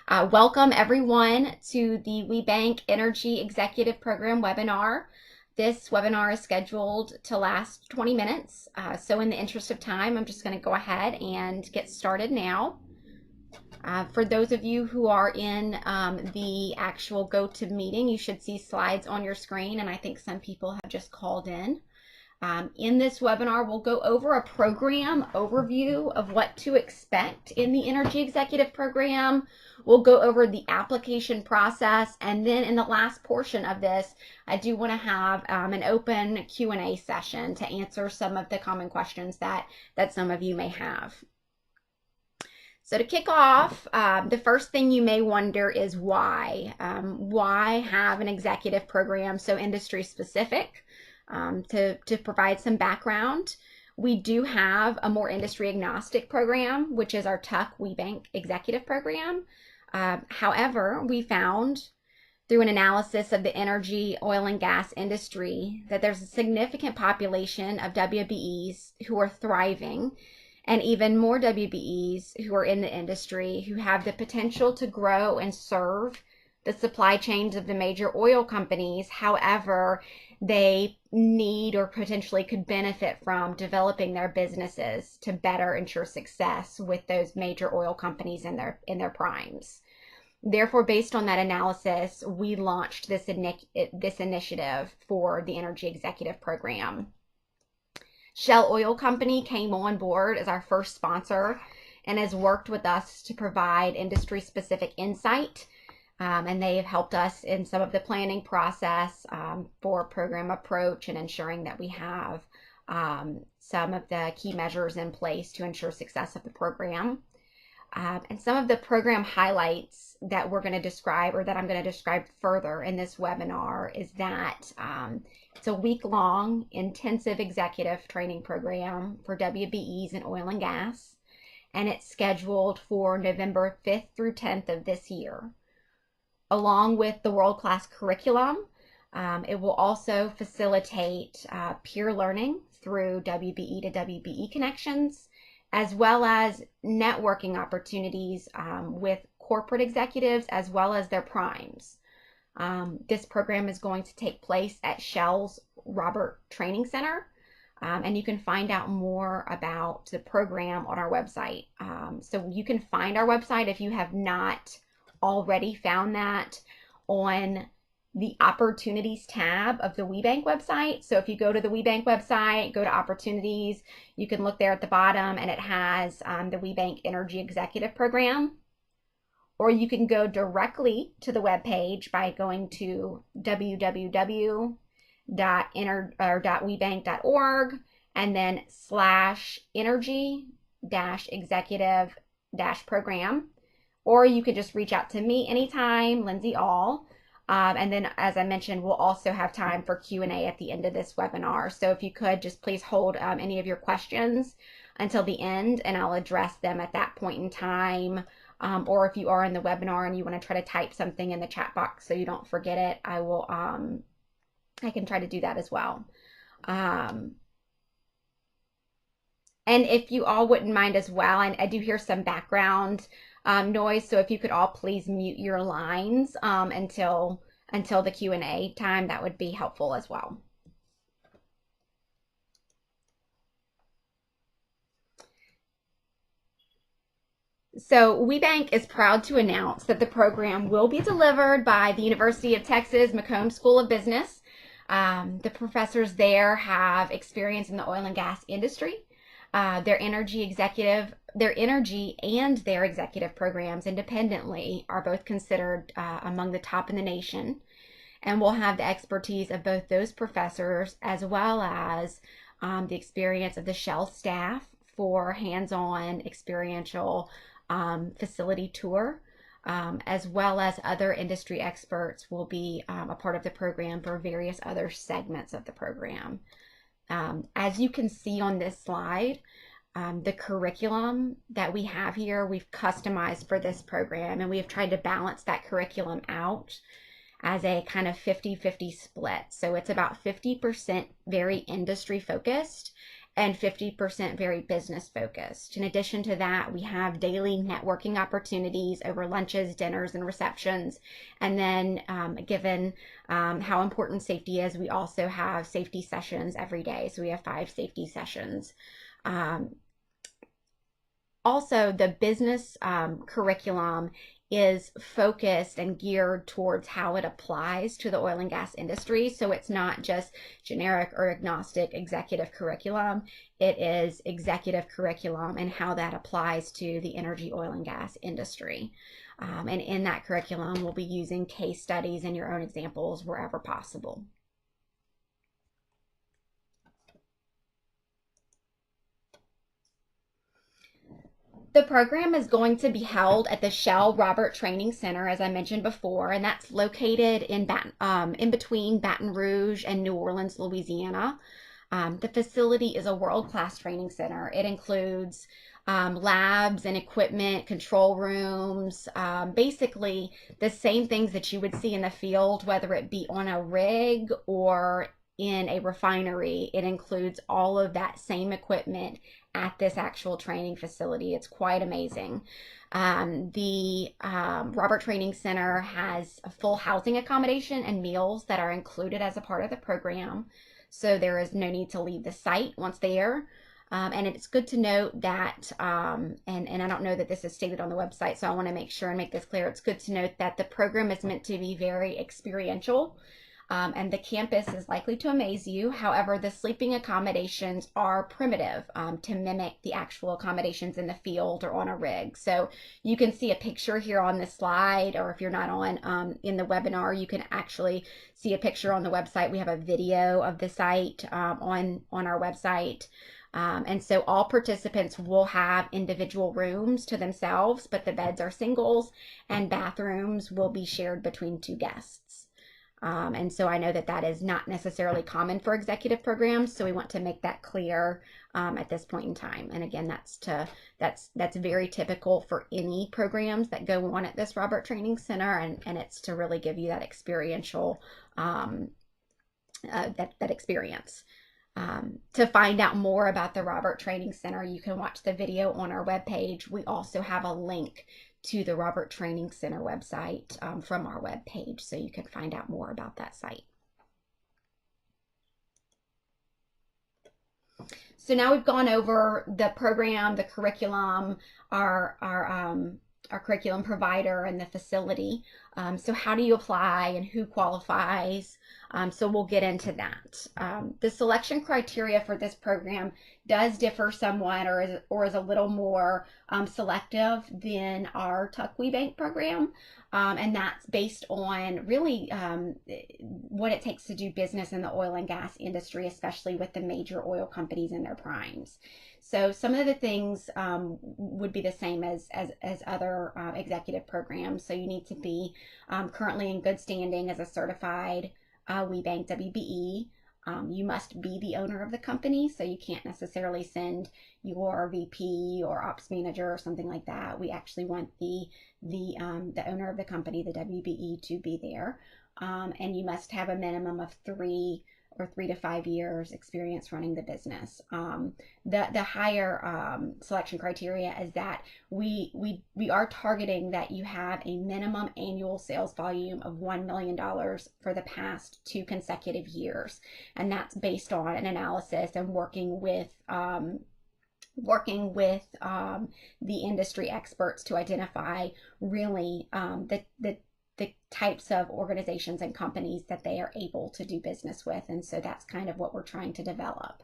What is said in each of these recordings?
Welcome everyone to the WBENC Energy Executive Program webinar. This webinar is scheduled to last 20 minutes. So in the interest of time, I'm just going to go ahead and get started now. For those of you who are in the actual GoToMeeting, you should see slides on your screen, and I think some people have just called in. In this webinar, we'll go over a program overview of what to expect in the Energy Executive Program. We'll go over the application process, and then in the last portion of this, I do want to have an open Q&A session to answer some of the common questions that some of you may have. So to kick off, the first thing you may wonder is why? Why have an executive program so industry specific? To provide some background, we do have a more industry agnostic program, which is our TUC WBENC Executive Program. However, we found through an analysis of the energy, oil, and gas industry that there's a significant population of WBEs who are thriving, and even more WBEs who are in the industry who have the potential to grow and serve the supply chains of the major oil companies. However, they need or potentially could benefit from developing their businesses to better ensure success with those major oil companies in their primes. Therefore, based on that analysis, we launched this initiative for the Energy Executive Program. Shell Oil Company came on board as our first sponsor and has worked with us to provide industry-specific insight. And they have helped us in some of the planning process for program approach and ensuring that we have some of the key measures in place to ensure success of the program. And some of the program highlights that we're going to describe, or that I'm going to describe further in this webinar, is that it's a week-long intensive executive training program for WBEs in oil and gas, and it's scheduled for November 5th through 10th of this year. Along with the world-class curriculum, it will also facilitate peer learning through WBE to WBE connections, as well as networking opportunities with corporate executives as well as their primes. This program is going to take place at Shell's Robert Training Center, and you can find out more about the program on our website. So you can find our website if you have not already found that on the opportunities tab of the WBENC website. So if you go to the WBENC website, go to opportunities, you can look there at the bottom and it has the WBENC Energy Executive Program. Or you can go directly to the webpage by going to www.webenc.org and then /energy-executive-program. Or you could just reach out to me anytime, Lindsay All. And then, as I mentioned, we'll also have time for Q&A at the end of this webinar. So if you could just please hold any of your questions until the end, and I'll address them at that point in time. Or if you are in the webinar and you want to try to type something in the chat box so you don't forget it, I can try to do that as well. And if you all wouldn't mind as well, and I do hear some background noise, so if you could all please mute your lines until the Q&A time, that would be helpful as well. So WBENC is proud to announce that the program will be delivered by the University of Texas McCombs School of Business. The professors there have experience in the oil and gas industry. Their energy and their executive programs independently are both considered among the top in the nation, and we'll have the expertise of both those professors as well as the experience of the Shell staff for hands-on experiential facility tour, as well as other industry experts will be a part of the program for various other segments of the program. As you can see on this slide, the curriculum that we have here, we've customized for this program, and we have tried to balance that curriculum out as a kind of 50-50 split. So it's about 50% very industry focused and 50% very business focused. In addition to that, we have daily networking opportunities over lunches, dinners, and receptions. And then given how important safety is, we also have safety sessions every day. So we have 5 safety sessions. Also, the business curriculum is focused and geared towards how it applies to the oil and gas industry. So it's not just generic or agnostic executive curriculum. It is executive curriculum and how that applies to the energy, oil, and gas industry. And in that curriculum, we'll be using case studies and your own examples wherever possible. The program is going to be held at the Shell Robert Training Center, as I mentioned before, and that's located in between Baton Rouge and New Orleans, Louisiana. The facility is a world-class training center. It includes labs and equipment, control rooms, basically the same things that you would see in the field, whether it be on a rig or in a refinery. It includes all of that same equipment at this actual training facility. It's quite amazing. The Robert Training Center has a full housing accommodation and meals that are included as a part of the program. So there is no need to leave the site once there. And it's good to note that, and I don't know that this is stated on the website, so I want to make sure and make this clear. It's good to note that the program is meant to be very experiential. And the campus is likely to amaze you. However, the sleeping accommodations are primitive to mimic the actual accommodations in the field or on a rig. So you can see a picture here on the slide, or if you're not on in the webinar, you can actually see a picture on the website. We have a video of the site on our website. And so all participants will have individual rooms to themselves, but the beds are singles, and bathrooms will be shared between 2 guests. And so I know that that is not necessarily common for executive programs, so we want to make that clear at this point in time. And again, that's very typical for any programs that go on at this Robert Training Center, and it's to really give you that experiential that experience. To find out more about the Robert Training Center, you can watch the video on our webpage. We also have a link to the Robert Training Center website from our webpage, so you can find out more about that site. So now we've gone over the program, the curriculum, our curriculum provider, and the facility. So how do you apply and who qualifies? So we'll get into that. The selection criteria for this program does differ somewhat, or is a little more selective than our WBENC program. And that's based on really what it takes to do business in the oil and gas industry, especially with the major oil companies and their primes. So some of the things would be the same as other executive programs. So you need to be currently in good standing as a certified WBENC WBE. You must be the owner of the company, so you can't necessarily send your VP or ops manager or something like that. We actually want the owner of the company, the WBE, to be there. And you must have a minimum of 3 to 5 years experience running the business. The higher selection criteria is that we are targeting that you have a minimum annual sales volume of $1 million for the past 2 consecutive years. And that's based on an analysis and working with the industry experts to identify really the types of organizations and companies that they are able to do business with. And so that's kind of what we're trying to develop.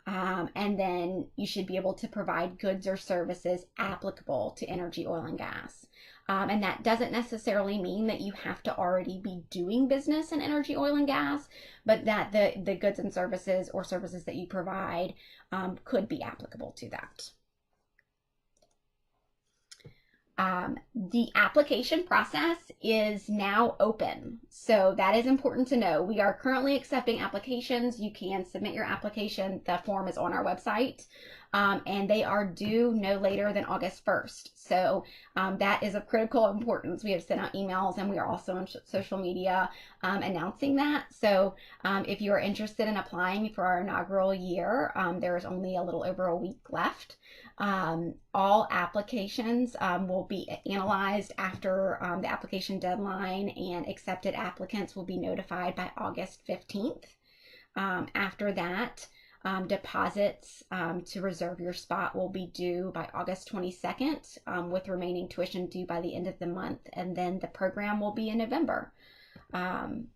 And then you should be able to provide goods or services applicable to energy, oil, and gas. And that doesn't necessarily mean that you have to already be doing business in energy, oil, and gas, but that the goods and services or services that you provide could be applicable to that. The application process is now open. So that is important to know. We are currently accepting applications. You can submit your application. The form is on our website. And they are due no later than August 1st. So that is of critical importance. We have sent out emails and we are also on social media announcing that. So if you are interested in applying for our inaugural year, there is only a little over a week left. All applications will be analyzed after the application deadline, and accepted applicants will be notified by August 15th. After that, deposits to reserve your spot will be due by August 22nd, with remaining tuition due by the end of the month, and then the program will be in November. And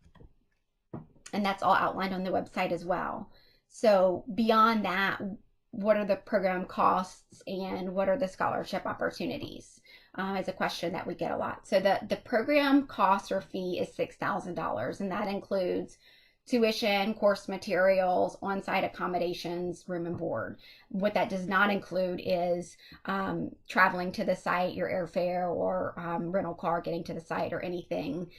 that's all outlined on the website as well. So beyond that, what are the program costs and what are the scholarship opportunities? Is a question that we get a lot. So the program cost or fee is $6,000, and that includes tuition, course materials, on-site accommodations, room and board. What that does not include is traveling to the site, your airfare or rental car getting to the site, or anything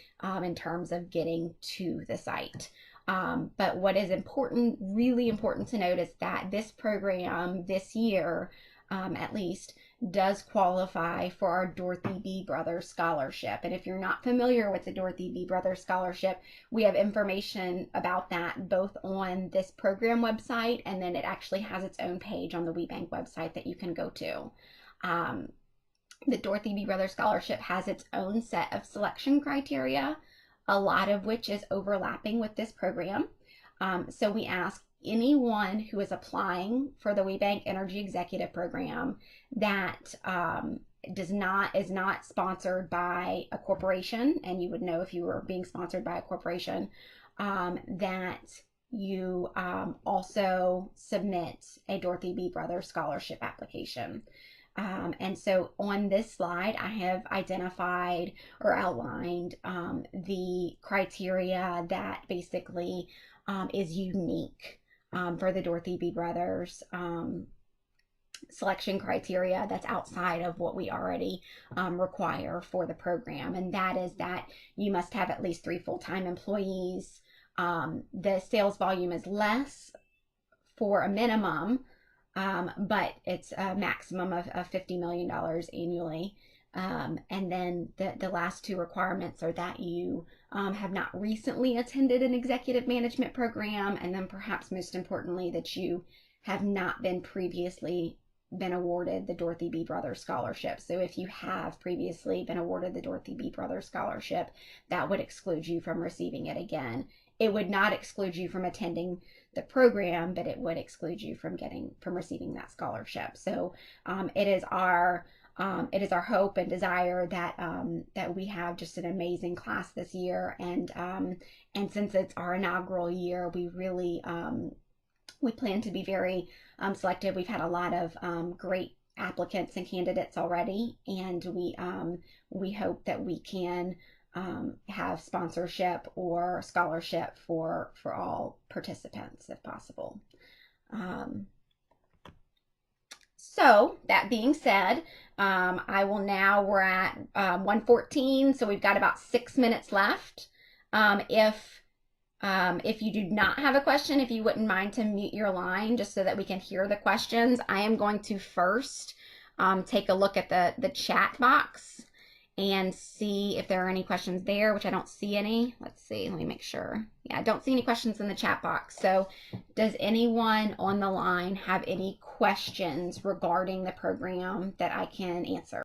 in terms of getting to the site. But what is important, really important to note, is that this program this year, at least, does qualify for our Dorothy B. Brothers Scholarship. And if you're not familiar with the Dorothy B. Brothers Scholarship, we have information about that both on this program website, and then it actually has its own page on the WBENC website that you can go to. The Dorothy B. Brothers Scholarship has its own set of selection criteria, a lot of which is overlapping with this program. So we ask anyone who is applying for the WBENC Energy Executive Program that is not sponsored by a corporation, and you would know if you were being sponsored by a corporation, that you also submit a Dorothy B. Brothers Scholarship application. And so on this slide, I have identified or outlined the criteria that basically is unique for the Dorothy B. Brothers selection criteria that's outside of what we already require for the program. And that is that you must have at least 3 full-time employees. The sales volume is less for a minimum, but it's a maximum of $50 million annually. And then the last 2 requirements are that you have not recently attended an executive management program, and then perhaps most importantly, that you have not previously been awarded the Dorothy B. Brothers Scholarship. So if you have previously been awarded the Dorothy B. Brothers Scholarship, that would exclude you from receiving it again. It would not exclude you from attending the program, but it would exclude you from receiving that scholarship. So it is our hope and desire that we have just an amazing class this year, and since it's our inaugural year, we really we plan to be very selective. We've had a lot of great applicants and candidates already, and we hope that we can have sponsorship or scholarship for all participants if possible. So that being said, we're at 1:14, so we've got about 6 minutes left. If you do not have a question, if you wouldn't mind to mute your line just so that we can hear the questions, I am going to first take a look at the chat box and see if there are any questions there, which I don't see any. Let's see, let me make sure. Yeah, I don't see any questions in the chat box. So does anyone on the line have any questions regarding the program that I can answer?